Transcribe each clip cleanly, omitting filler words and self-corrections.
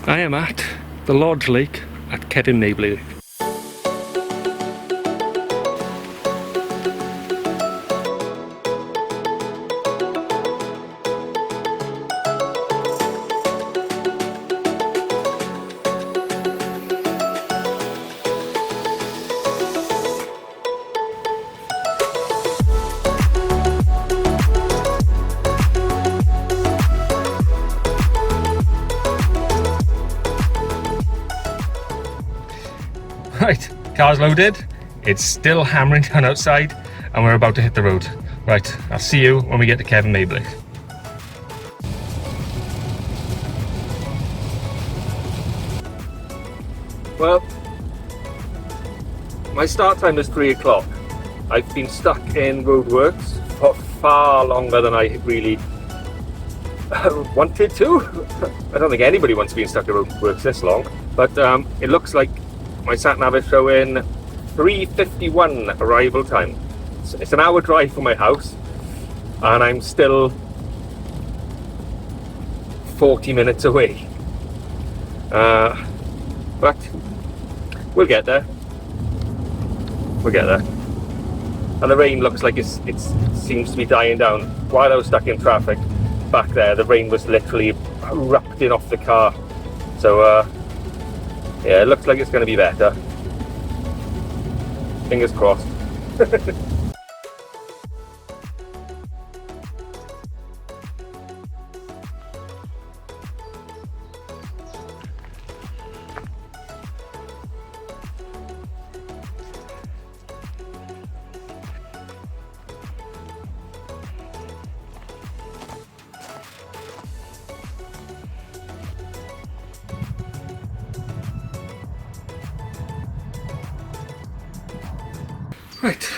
I am at the Lodge Lake at Cefn Mably Lakes. Right, car's loaded, it's still hammering down outside and we're about to hit the road. Right, I'll see you when we get to Cefn Mably. Well, my start time is 3 o'clock. I've been stuck in roadworks for far longer than I really wanted to. I don't think anybody wants to be stuck in roadworks this long, but it looks like my sat nav is showing 3:51 arrival time. It's an hour drive from my house and I'm still 40 minutes away. But we'll get there. We'll get there. And the rain looks like it seems to be dying down. While I was stuck in traffic back there, the rain was literally erupting off the car. So yeah, it looks like it's going to be better. Fingers crossed. Right,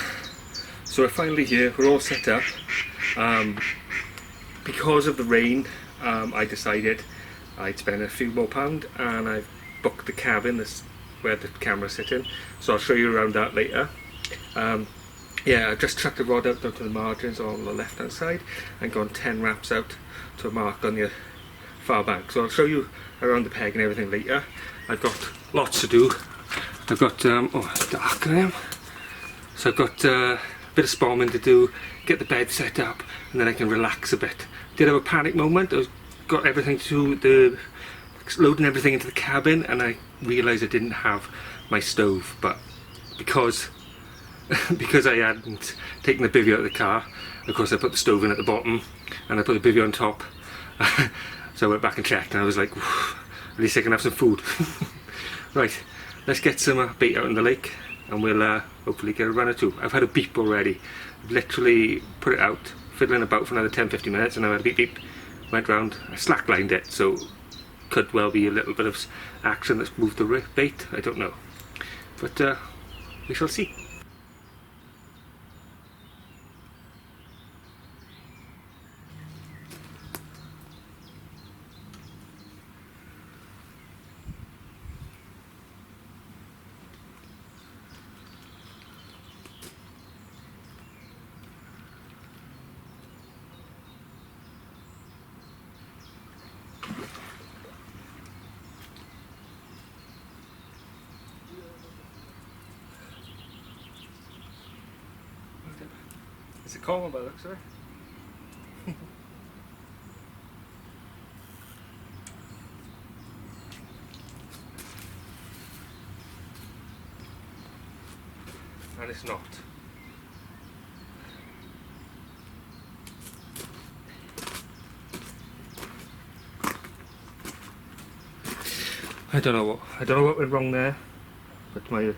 so we're finally here, we're all set up. Because of the rain, I decided I'd spend a few more pound and I've booked the cabin, this where the camera's sitting, so I'll show you around that later. Yeah, I've just chucked the rod out down to the margins on the left hand side and gone 10 wraps out to a mark on the far bank, so I'll show you around the peg and everything later. I've got lots to do. I've got, oh it's dark I am. So I've got a bit of spomming to do, get the bed set up, and then I can relax a bit. Did have a panic moment. I got everything to loading everything into the cabin, and I realised I didn't have my stove. But because I hadn't taken the bivvy out of the car, of course I put the stove in at the bottom, and I put the bivvy on top. So I went back and checked, and I was like, at least I can have some food. Right, let's get some bait out in the lake. And we'll hopefully get a run or two. I've had a beep already. I've literally put it out, fiddling about for another 10-15 minutes, and I had a beep beep, went round, I slacklined it, so could well be a little bit of action that's moved the bait, I don't know. But we shall see. It's a common by the looks of it. And it's not. I don't know what went wrong there, but my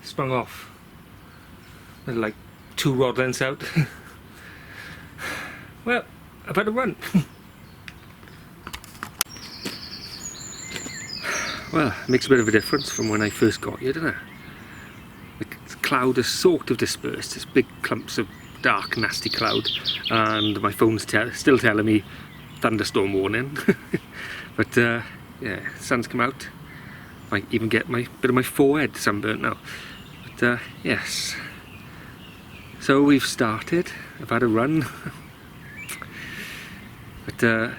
sprung off. There's like 2 rod lengths out. Well, I've had a run. Well, it makes a bit of a difference from when I first got here, doesn't it? The cloud has sort of dispersed. It's big clumps of dark, nasty cloud, and my phone's still telling me thunderstorm warning. But yeah, sun's come out. Might even get my bit of my forehead sunburnt now. But yes. So we've started. I've had a run. But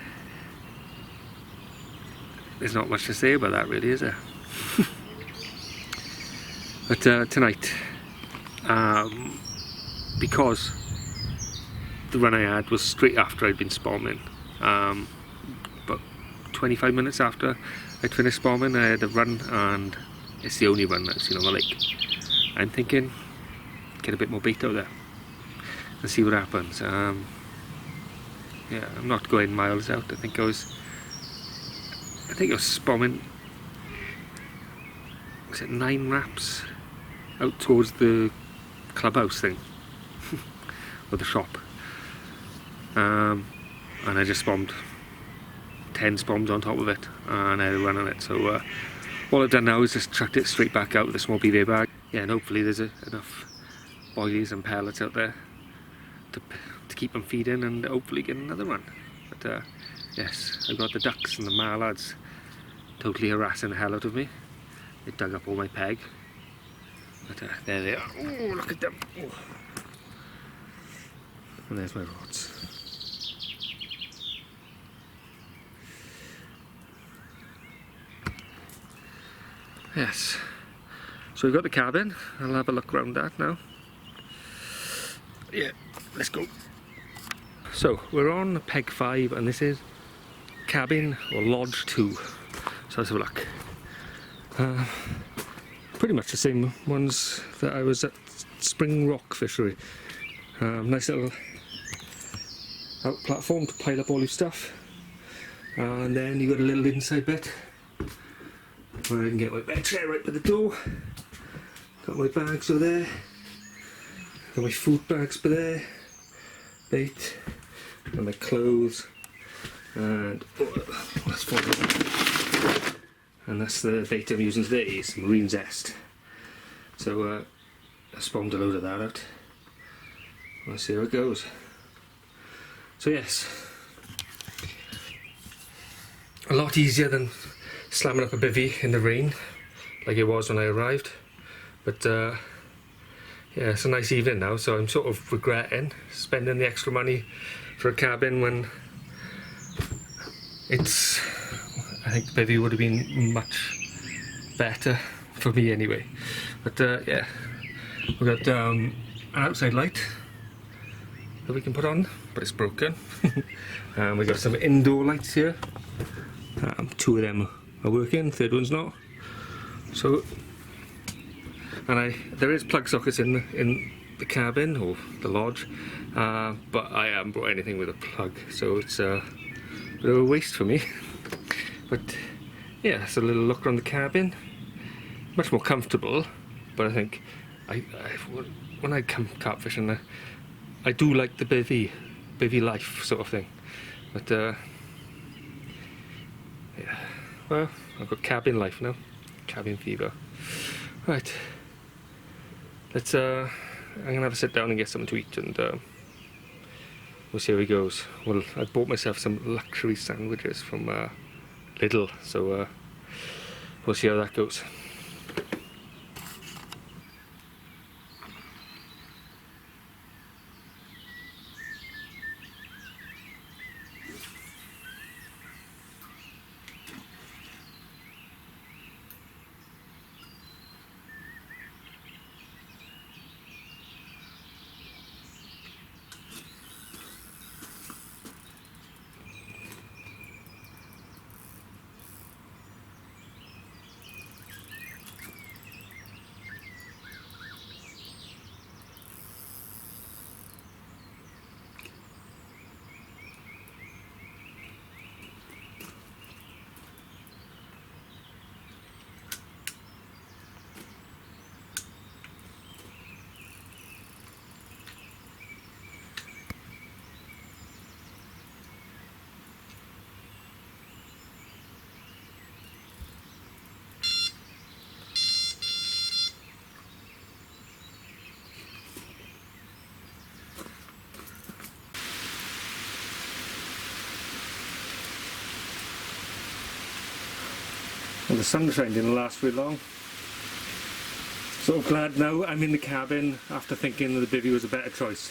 there's not much to say about that really, is there? But tonight, because the run I had was straight after I'd been spomming, but 25 minutes after I'd finished spomming, I had a run, and it's the only run that I've seen on the lake. I'm thinking, get a bit more bait out there and see what happens. Yeah, I'm not going miles out. I think I was spomming, was it 9 wraps out towards the clubhouse thing or the shop, and I just spommed 10 spoms on top of it, and I had a run on it. So all I've done now is just chucked it straight back out with a small BB bag. Yeah, and hopefully there's enough boilies and pellets out there to keep them feeding, and hopefully get another one. But yes, I've got the ducks and the mallards totally harassing the hell out of me. They dug up all my peg. But there they are. Oh, look at them. Oh. And there's my rods. Yes. So we've got the cabin. I'll have a look around that now. Yeah, let's go. So we're on peg 5, and this is cabin or lodge 2. So let's have a look. Pretty much the same ones that I was at Spring Rock Fishery. Nice little out platform to pile up all your stuff, and then you got a little inside bit where I can get my bed tray right by the door. Got my bags over there, got my food bags by there, bait, and my clothes, and that's and that's the bait I'm using today, is marine zest. So I spawned a load of that out. Let's see how it goes. So yes, a lot easier than slamming up a bivvy in the rain like it was when I arrived. But yeah, it's a nice evening now, so I'm sort of regretting spending the extra money for a cabin when it's, I think the bivvy would have been much better for me anyway. But yeah, we've got an outside light that we can put on, but it's broken. And we've got some indoor lights here. 2 of them are working, third one's not. So, and there is plug sockets in the cabin or the lodge, but I haven't brought anything with a plug, so it's a bit of a waste for me. But yeah, it's a little look around the cabin. Much more comfortable, but I think when I come carp fishing, I do like the bivvy life sort of thing. But yeah, well, I've got cabin life now, cabin fever. Right, let's I'm gonna have a sit down and get something to eat, and we'll see how it goes. Well, I bought myself some luxury sandwiches from Lidl, so we'll see how that goes. Well, the sunshine didn't last very long. So glad now I'm in the cabin after thinking that the bivvy was a better choice.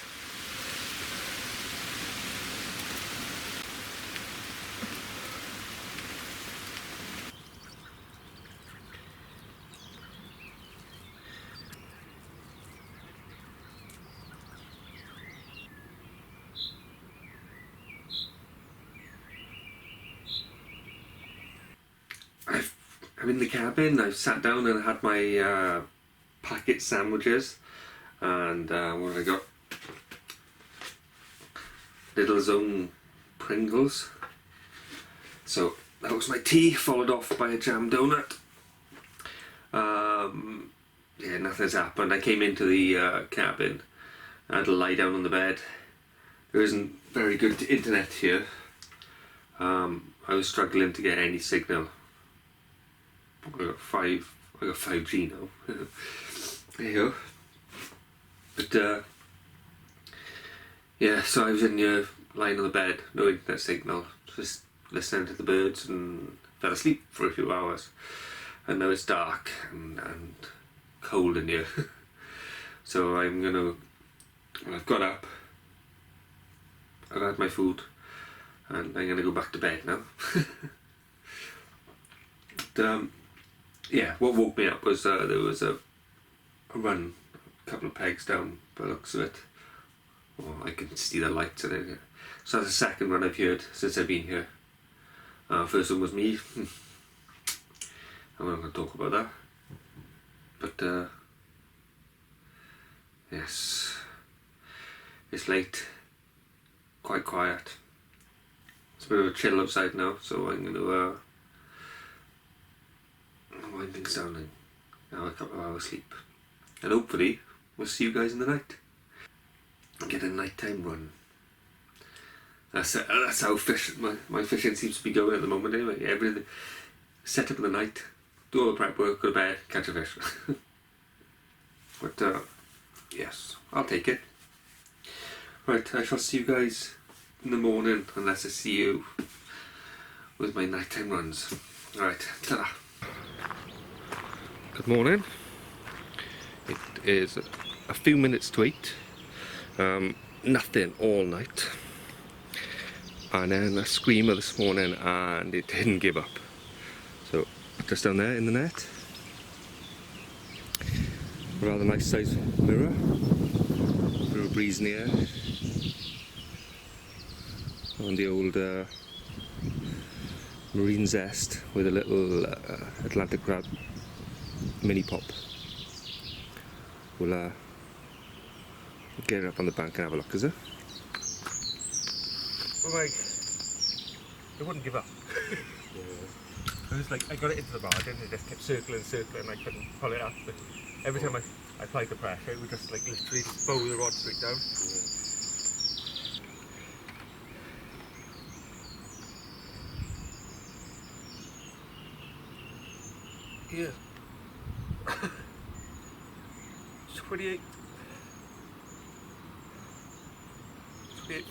I'm in the cabin. I've sat down and had my packet sandwiches, and what have I got? Little Zone Pringles. So that was my tea, followed off by a jam donut. Yeah, nothing's happened. I came into the cabin. I had to lie down on the bed. There isn't very good internet here. I was struggling to get any signal. I got 5G now. There you go. But yeah, so I was in here lying on the bed, no internet signal, just listening to the birds, and fell asleep for a few hours. And now it's dark and cold in here. So I've got up, I've had my food, and I'm gonna go back to bed now. But, yeah, what woke me up was there was a run, a couple of pegs down by the looks of it. Well, I can see the lights in it. So that's the second run I've heard since I've been here. First one was me. I'm not going to talk about that. But yes, it's late, quite quiet. It's a bit of a chill outside now, so I'm going to wind things down and have a couple of hours sleep. And hopefully we'll see you guys in the night. Get a nighttime run. That's how my fishing seems to be going at the moment anyway. Everything set up in the night, do all the prep work, go to bed, catch a fish. But yes, I'll take it. Right, I shall see you guys in the morning, unless I see you with my nighttime runs. Alright, ta-da. Good morning. It is a few minutes to 8. Nothing all night, and then a screamer this morning, and it didn't give up. So just down there in the net, a rather nice size mirror, a bit of a breeze in the air, on the old marine zest with a little Atlantic crab mini pop. We'll get it up on the bank and have a look, is it? Well, like, it wouldn't give up. Yeah. It was like, I got it into the margin, it just kept circling, I couldn't pull it up, but every time I applied the pressure, it would just like literally bow the rod straight down. Yeah. 28.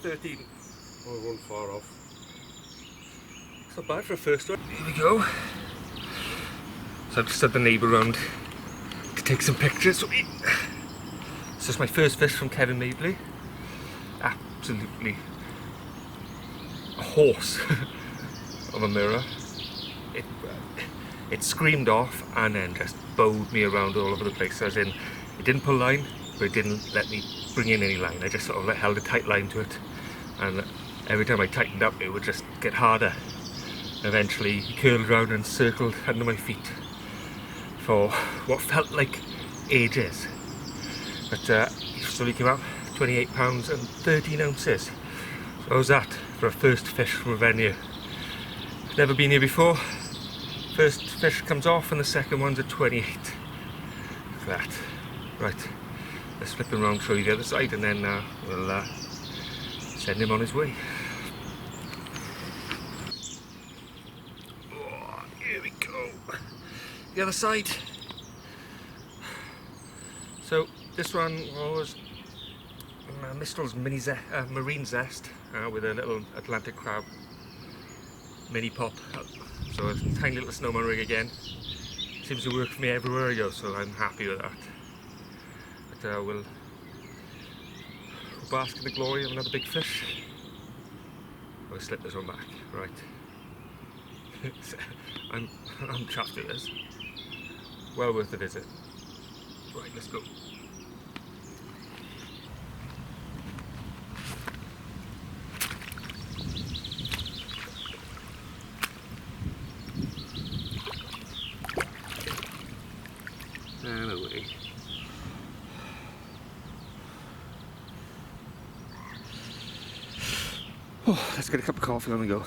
13. Oh, we weren't far off. It's not bad for a first one. Here we go. So I've just had the neighbour round to take some pictures. This is my first fish from Cefn Mably. Absolutely a horse of a mirror. It screamed off and then just bowed me around all over the place. As in, it didn't pull line, but it didn't let me bring in any line. I just sort of held a tight line to it, and every time I tightened up it would just get harder. Eventually he curled around and circled under my feet for what felt like ages. But he slowly came up, 28 pounds and 13 ounces. So how's that for a first fish from a venue? Never been here before. First fish comes off and the second one's at 28. Look at that. Right. Let's flip him around, show you the other side, and then we'll send him on his way. Oh, here we go. The other side. So this one was Mistral's marine zest with a little Atlantic crab mini pop. So a tiny little snowman rig again. Seems to work for me everywhere I go, so I'm happy with that. We'll bask in the glory of another big fish. I'll slip this one back, right. I'm chuffed with this. Well worth the visit. Right, let's go. morning. Oh, let's get a cup of coffee on the go.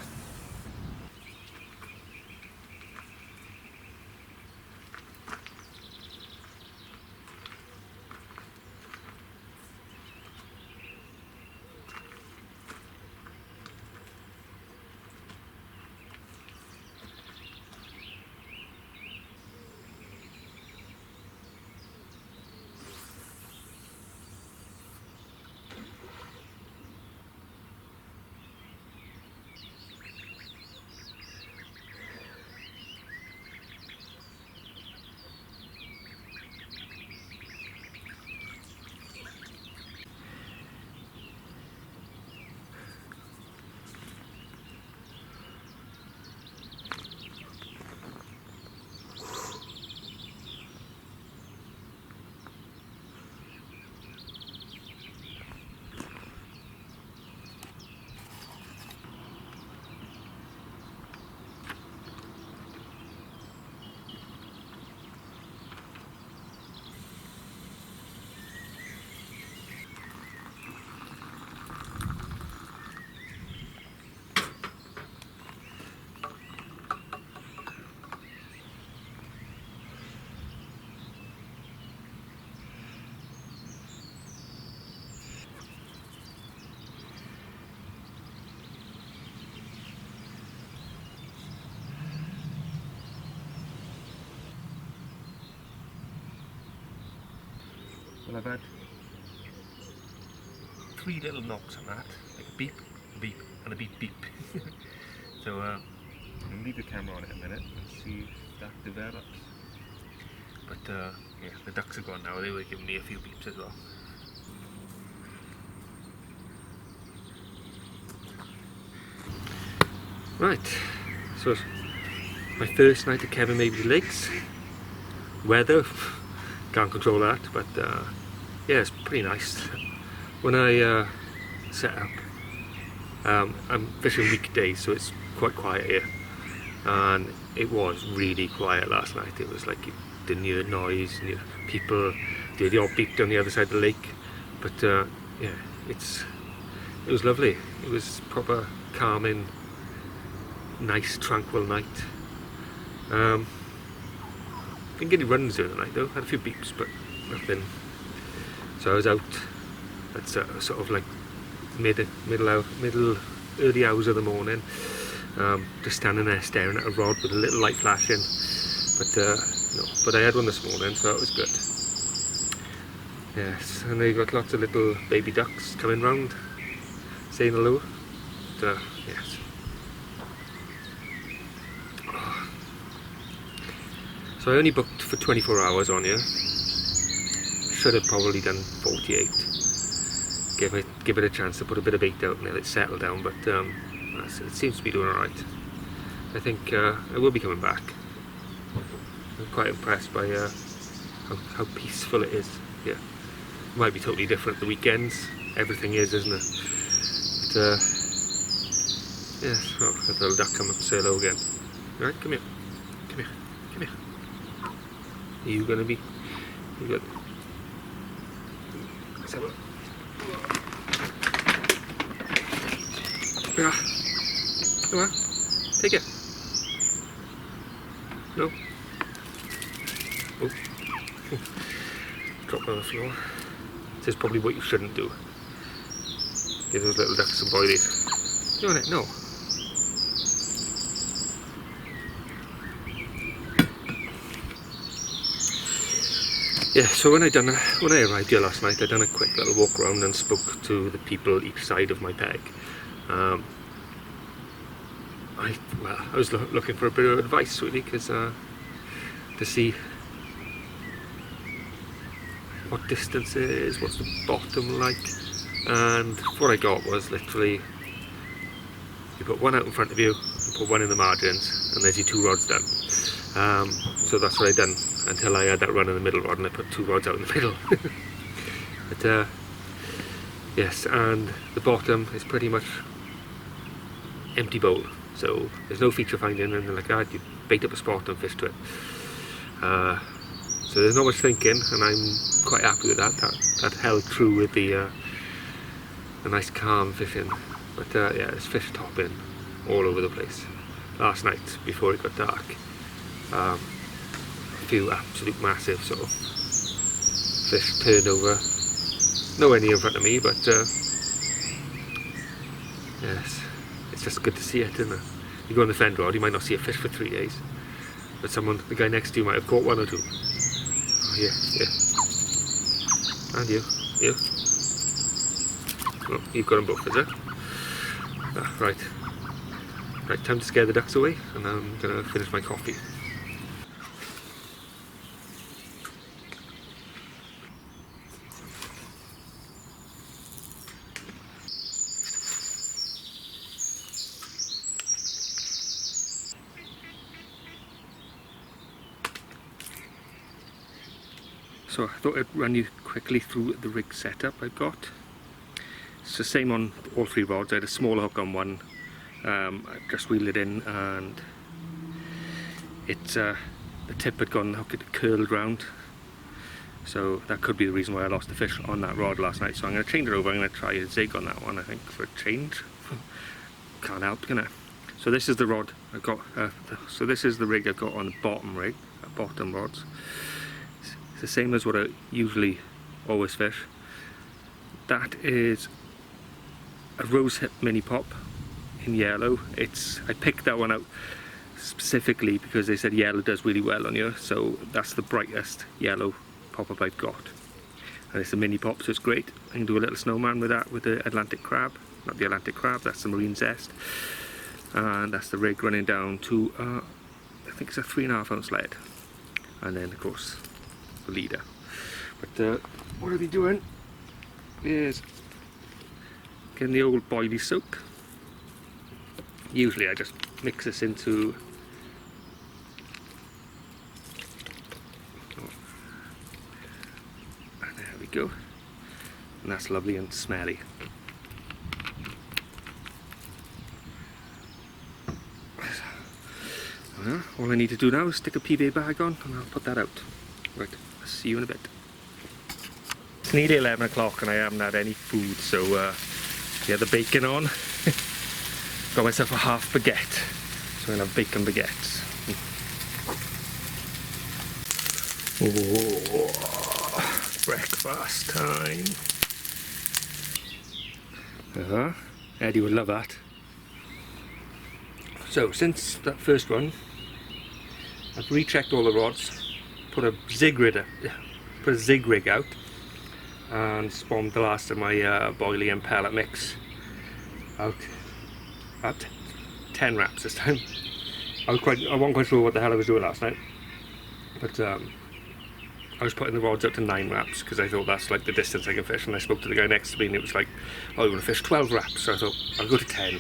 Well, I've had 3 little knocks on that, like a beep, beep, and a beep, beep. So I'll leave the camera on it a minute and see if that develops. But yeah, the ducks are gone now. They were giving me a few beeps as well. Right, so it's my first night at Cefn Mably Lakes. Weather, can't control that, but yeah, it's pretty nice. When I set up, I'm fishing weekdays, so it's quite quiet here, and it was really quiet last night. It was like you didn't hear noise, and people did the odd beep down the other side of the lake, but yeah, it was lovely. It was proper calming, nice, tranquil night. Didn't get any runs during the night though. Had a few beeps, but nothing. So I was out at sort of like early hours of the morning, just standing there staring at a rod with a little light flashing. But no, but I had one this morning, so that was good. Yes, and they got lots of little baby ducks coming round, saying hello. But, yes. So I only booked for 24 hours on here. Should have probably done 48. Give it a chance to put a bit of bait out and let it settle down, but it seems to be doing alright. I think I will be coming back. I'm quite impressed by how peaceful it is. Yeah, it might be totally different the weekends. Everything is, isn't it? But yes, oh, that little duck come up and say hello again. Alright, come here. Come here. Come here. Are you gonna be? You got. Let's have a look. Yeah. Come on. Take it. No. Oh. Drop it on the floor. This is probably what you shouldn't do. Give those little ducks some boilies. You want it? No. Yeah, so when I arrived here last night, I done a quick little walk around and spoke to the people each side of my peg. I was looking for a bit of advice really, because to see what distance it is, what's the bottom like, and what I got was literally you put one out in front of you, you put one in the margins, and there's your 2 rods done. So that's what I done until I had that run in the middle rod, and I put 2 rods out in the middle. But yes, and the bottom is pretty much empty bowl, so there's no feature finding, and like that you bait up a spot and fish to it. So So there's not much thinking, and I'm quite happy with that. That held true with the nice calm fishing. But yeah, there's fish topping all over the place. Last night, before it got dark, a few absolute massive sort of fish turned over. Nowhere near in front of me, but yes, it's just good to see it, isn't it? You go on the fend rod, you might not see a fish for 3 days, but the guy next to you might have caught one or two. Oh, yeah. And you. Oh, you've got them both, is it? Ah, right, time to scare the ducks away, and I'm going to finish my coffee. So I thought I'd run you quickly through the rig setup I've got. It's the same on all 3 rods. I had a smaller hook on one. I just wheeled it in, and the tip had gone, the hook had curled round. So that could be the reason why I lost the fish on that rod last night. So I'm going to change it over. I'm going to try a zig on that one, I think, for a change. Can't help, can I? So this is the rod I've got. So this is the rig I've got on the bottom rods. It's the same as what I usually always fish. That is a rose hip mini pop in yellow. I picked that one out specifically because they said yellow does really well on here, so that's the brightest yellow pop-up I've got. And it's a mini pop, so it's great. I can do a little snowman with that, with the Atlantic crab. Not the Atlantic crab, that's the marine zest. And that's the rig running down to, I think it's a 3.5 ounce lead. And then of course, the leader. But what I'll be doing is getting the old boilie soak. Usually I just mix this into and there we go, and that's lovely and smelly. Well, all I need to do now is stick a PVA bag on and I'll put that out. Right, I'll see you in a bit. It's nearly 11 o'clock and I haven't had any food, so yeah, the bacon on. Got myself a half baguette, so I'm going to have bacon baguettes. Oh, breakfast time. Eddie would love that. So since that first one, I've rechecked all the rods, put a zig rig out, and spawned the last of my boilie and pellet mix out at 10 wraps this time. I wasn't quite sure what the hell I was doing last night, but I was putting the rods out to 9 wraps because I thought that's like the distance I can fish, and I spoke to the guy next to me and it was like, oh, you want to fish 12 wraps, so I thought I'll go to 10.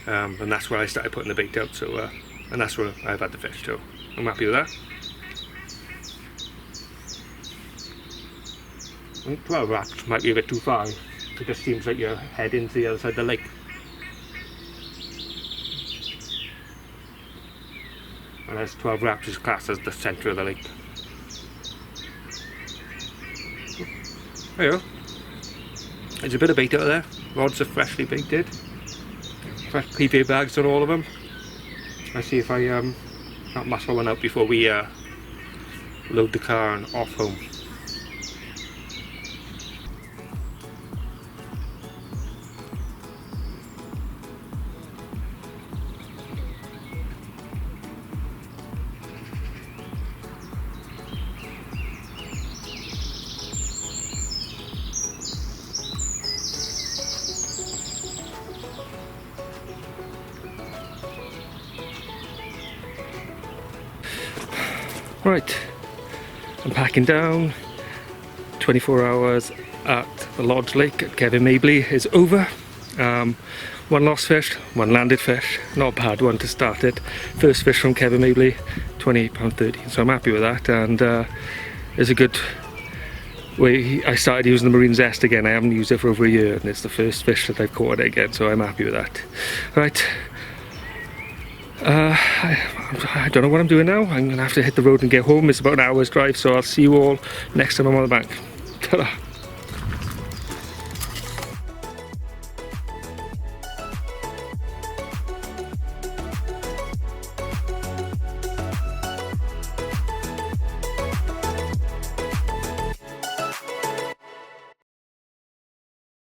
And that's where I started putting the bait out, so and that's where I've had the fish, so I'm happy with that. I think 12 wraps might be a bit too far. It just seems like you're heading to the other side of the lake. And as 12 wraps is classed as the centre of the lake. There you go. There's a bit of bait out there. Rods are freshly baited. Fresh PVA bags on all of them. Let's see if I can't muscle one out before we load the car and off home. Right, I'm packing down. 24 hours at the Lodge Lake at Cefn Mably is over. 1 lost fish, 1 landed fish, not a bad one to start it. First fish from Cefn Mably, £28.30, so I'm happy with that, and it's a good way. I started using the marine zest again. I haven't used it for over a year and it's the first fish that I've caught again, so I'm happy with that. Right, I don't know what I'm doing now. I'm going to have to hit the road and get home. It's about an hour's drive, so I'll see you all next time I'm on the bank. Ta-da.